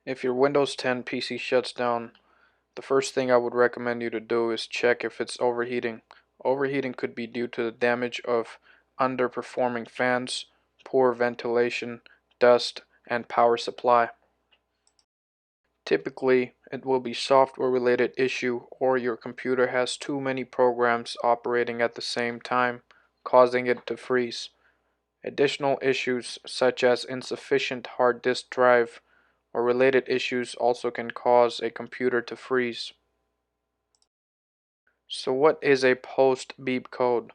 If your Windows 10 PC shuts down, the first thing I would recommend you to do is check if it's overheating. Overheating could be due to the damage of underperforming fans, poor ventilation, dust, and power supply. Typically, it will be software related issue or your computer has too many programs operating at the same time, causing it to freeze. Additional issues such as insufficient hard disk drive or related issues also can cause a computer to freeze. So what is a post-beep code?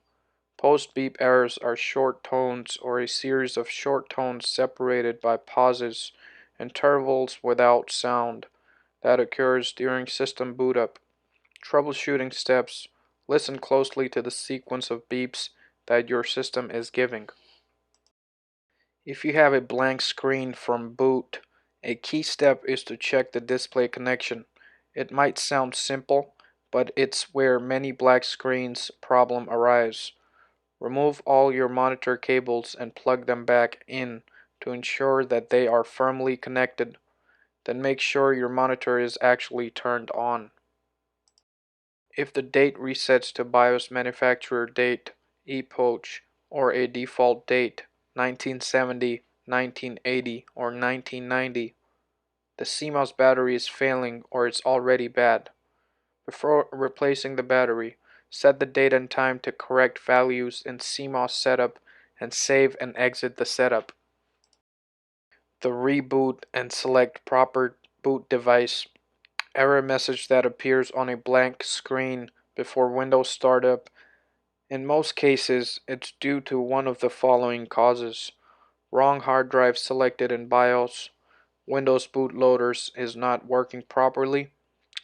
Post-beep errors are short tones or a series of short tones separated by pauses, intervals without sound, that occurs during system bootup. Troubleshooting steps. Listen closely to the sequence of beeps that your system is giving. If you have a blank screen from boot, a key step is to check the display connection. It might sound simple, but it's where many black screens problem arise. Remove all your monitor cables and plug them back in to ensure that they are firmly connected. Then make sure your monitor is actually turned on. If the date resets to BIOS manufacturer date, epoch, or a default date, 1970, 1980, or 1990, the CMOS battery is failing or it's already bad. Before replacing the battery, set the date and time to correct values in CMOS setup and save and exit the setup. The reboot and select proper boot device. Error message that appears on a blank screen before Windows startup. In most cases, it's due to one of the following causes: wrong hard drive selected in BIOS, Windows bootloaders is not working properly,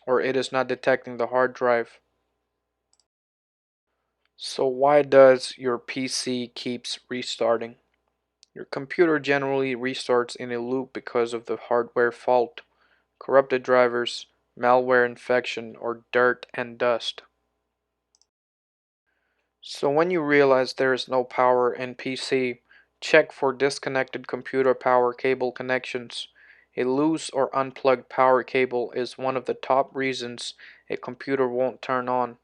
or it is not detecting the hard drive. So why does your PC keeps restarting? Your computer generally restarts in a loop because of the hardware fault, corrupted drivers, malware infection, or dirt and dust. So when you realize there is no power in PC, check for disconnected computer power cable connections. A loose or unplugged power cable is one of the top reasons a computer won't turn on.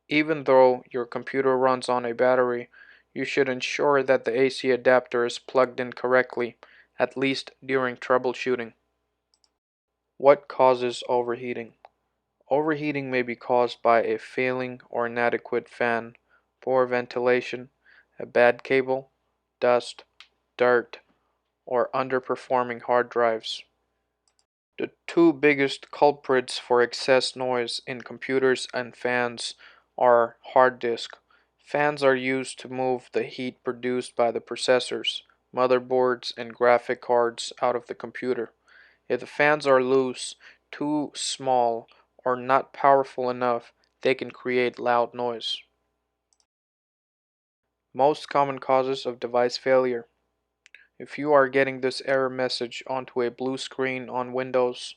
Even though your computer runs on a battery, you should ensure that the AC adapter is plugged in correctly, at least during troubleshooting. What causes overheating? Overheating may be caused by a failing or inadequate fan, poor ventilation, a bad cable, dust, dirt, or underperforming hard drives. The two biggest culprits for excess noise in computers and fans are hard disk. Fans are used to move the heat produced by the processors, motherboards, and graphic cards out of the computer. If the fans are loose, too small, or not powerful enough, they can create loud noise. Most common causes of device failure. If you are getting this error message onto a blue screen on Windows,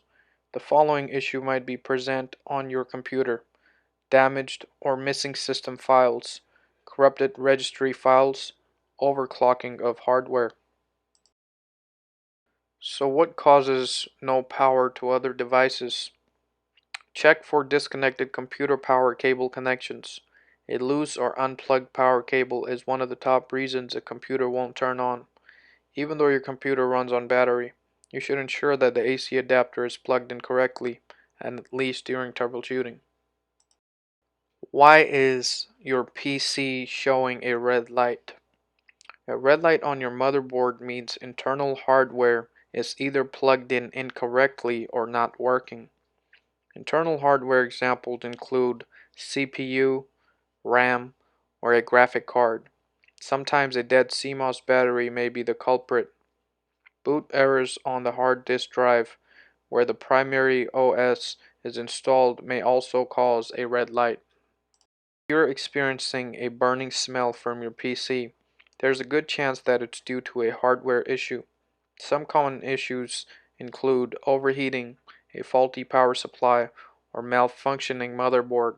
the following issue might be present on your computer: damaged or missing system files, corrupted registry files, overclocking of hardware. So what causes no power to other devices? Check for disconnected computer power cable connections. A loose or unplugged power cable is one of the top reasons a computer won't turn on. Even though your computer runs on battery, you should ensure that the AC adapter is plugged in correctly, and at least during troubleshooting. Why is your PC showing a red light? A red light on your motherboard means internal hardware is either plugged in incorrectly or not working. Internal hardware examples include CPU, RAM, or a graphic card. Sometimes a dead CMOS battery may be the culprit. Boot errors on the hard disk drive, where the primary OS is installed, may also cause a red light. If you're experiencing a burning smell from your PC, there's a good chance that it's due to a hardware issue. Some common issues include overheating, a faulty power supply, or malfunctioning motherboard.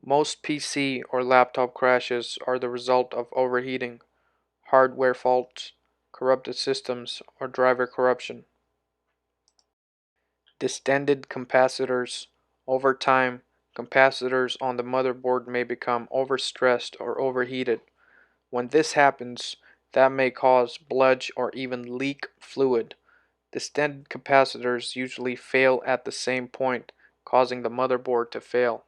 Most PC or laptop crashes are the result of overheating, hardware faults, corrupted systems, or driver corruption. Distended capacitors. Over time, capacitors on the motherboard may become overstressed or overheated. When this happens, that may cause bludge or even leak fluid. Distended capacitors usually fail at the same point, causing the motherboard to fail.